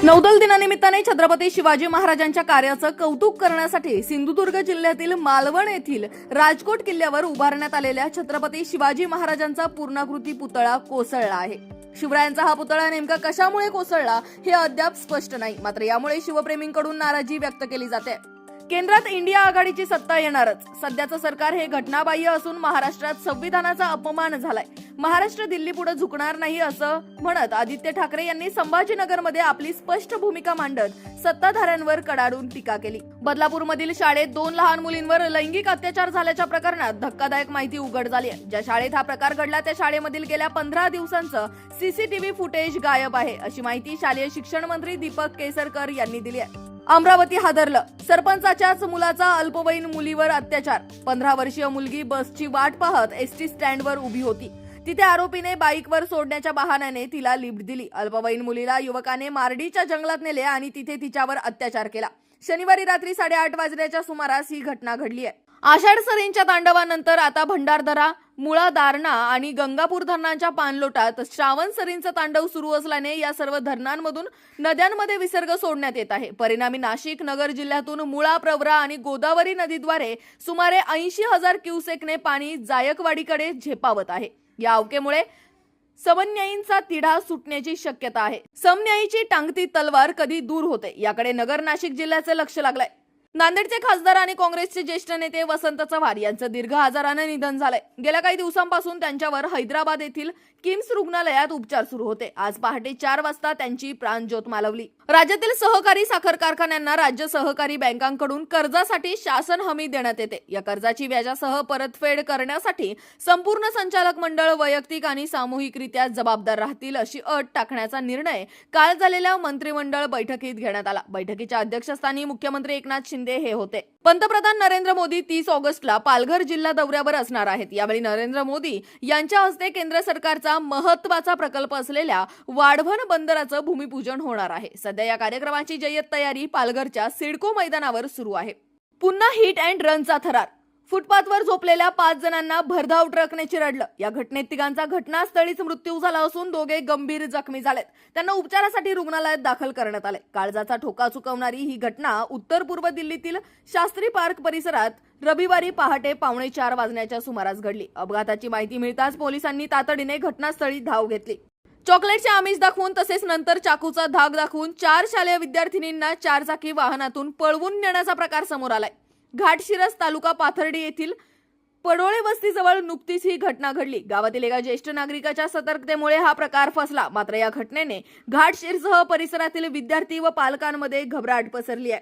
नौदल दिनानिमित्ताने छत्रपती शिवाजी महाराजांच्या कार्याचं कौतुक करण्यासाठी सिंधुदुर्ग जिल्ह्यातील मालवण येथील राजकोट किल्ल्यावर उभारण्यात आलेल्या छत्रपती शिवाजी महाराजांचा पूर्णाकृती पुतळा कोसळला आहे. शिवरायांचा हा पुतळा नेमका कशामुळे कोसळला हे अद्याप स्पष्ट नाही. मात्र यामुळे शिवप्रेमींकडून नाराजी व्यक्त केली जाते. केंद्रात इंडिया आघाडीची सत्ता येणारच. सध्याचं सरकार हे घटनाबाह्य असून महाराष्ट्रात संविधानाचा अपमान झालाय. महाराष्ट्र दिल्लीपुढे झुकणार नाही असं म्हणत आदित्य ठाकरे यांनी संभाजीनगरमध्ये आपली स्पष्ट भूमिका मांडत सत्ताधाऱ्यांवर कडाडून टीका केली. बदलापूरमधील शाळेत 2 लहान मुलींवर लैंगिक अत्याचार झाल्याच्या प्रकरणात धक्कादायक माहिती उघड झाली आहे. ज्या शाळेत हा प्रकार घडला त्या शाळेमधील गेल्या 15 दिवसांचं सीसीटीव्ही फुटेज गायब आहे, अशी माहिती शालेय शिक्षण मंत्री दीपक केसरकर यांनी दिली आहे. अमरावती हादरलं. सरपंचाच्याच मुलाचा अल्पवयीन मुलीवर अत्याचार. 15 वर्षीय मुलगी बसची वाट पाहत एसटी स्टँडवर उभी होती. तिथे आरोपीने बाईकवर सोडण्याच्या बहाण्याने तिला लिफ्ट दिली. अल्पवयीन मुलीला युवकाने मार्डीच्या जंगलात नेले आणि तिथे तिच्यावर अत्याचार केला. शनिवारी रात्री 8:30 वाजण्याच्या सुमारास ही घटना घडली आहे. आषाढ सरींच्या तांडवानंतर आता भंडारदरा, मुळा, दारणा आणि गंगापूर धरणांच्या पाणलोटात श्रावण सरींचं तांडव सुरू असल्याने या सर्व धरणांमधून नद्यांमध्ये विसर्ग सोडण्यात येत आहे. परिणामी नाशिक, नगर जिल्ह्यातून मुळा, प्रवरा आणि गोदावरी नदीद्वारे सुमारे 80,000 क्युसेकने पाणी जायकवाडीकडे झेपावत आहे. या अवकेमुळे समन्यायींचा तिढा सुटण्याची शक्यता आहे. समन्यायीची टांगती तलवार कधी दूर होते याकडे नगर नाशिक जिल्ह्याचे लक्ष लागलंय. नांदेडचे खासदार आणि काँग्रेसचे ज्येष्ठ नेते वसंत चव्हाण यांचं दीर्घ आजाराने निधन झालंय. गेल्या काही दिवसांपासून त्यांच्यावर हैदराबाद येथील किम्स रुग्णालयात उपचार सुरू होते. आज पहाटे 4 वाजता त्यांची प्राणज्योत मालवली. राज्यातील सहकारी साखर कारखान्यांना राज्य सहकारी बँकांकडून कर्जासाठी शासन हमी देण्यात येते. या कर्जाची व्याजासह परतफेड करण्यासाठी संपूर्ण संचालक मंडळ वैयक्तिक आणि सामूहिकरित्या जबाबदार राहतील अशी अट टाकण्याचा निर्णय काल झालेल्या मंत्रिमंडळ बैठकीत घेण्यात आला. बैठकीच्या अध्यक्षस्थानी मुख्यमंत्री एकनाथ शिंदे हे होते. पंतप्रधान नरेंद्र मोदी 30 ऑगस्टला पालघर जिल्हा दौऱ्यावर असणार आहेत. यावेळी नरेंद्र मोदी यांच्या हस्ते केंद्र सरकारचा महत्त्वाचा प्रकल्प असलेल्या वाढवण बंदराचं भूमिपूजन होणार आहे. सध्या या कार्यक्रमाची जय्यत तयारी पालघरच्या सिडको मैदानावर सुरू आहे. पुन्हा हिट अँड रनचा थरार. फुटपाथवर झोपलेल्या 5 जणांना भरधाव ट्रकने चिरडलं. या घटनेत 3घांचा घटनास्थळीच मृत्यू झाला असून 2 गंभीर जखमी झालेत. त्यांना उपचारासाठी रुग्णालयात दाखल करण्यात आले. काळजाचा ठोका चुकवणारी ही घटना उत्तर पूर्व दिल्लीतील शास्त्री पार्क परिसरात रविवारी पहाटे 3:45 वाजण्याच्या सुमारास घडली. अपघाताची माहिती मिळताच पोलिसांनी तातडीने घटनास्थळी धाव घेतली. चॉकलेटचे आमिष दाखवून तसेच नंतर चाकूचा धाक दाखवून 4 शालेय विद्यार्थिनींना 4 चाकी वाहनातून पळवून नेण्याचा प्रकार समोर आलाय. घाटशिरस तालुका पाथर्डी येथील पडोळे वस्तीजवळ नुकतीच ही घटना घडली. गावातील एका ज्येष्ठ नागरिकाच्या सतर्कतेमुळे हा प्रकार फसला. मात्र या घटनेने घाटशिरससह परिसरातील विद्यार्थी व पालकांमध्ये घबराट पसरली आहे.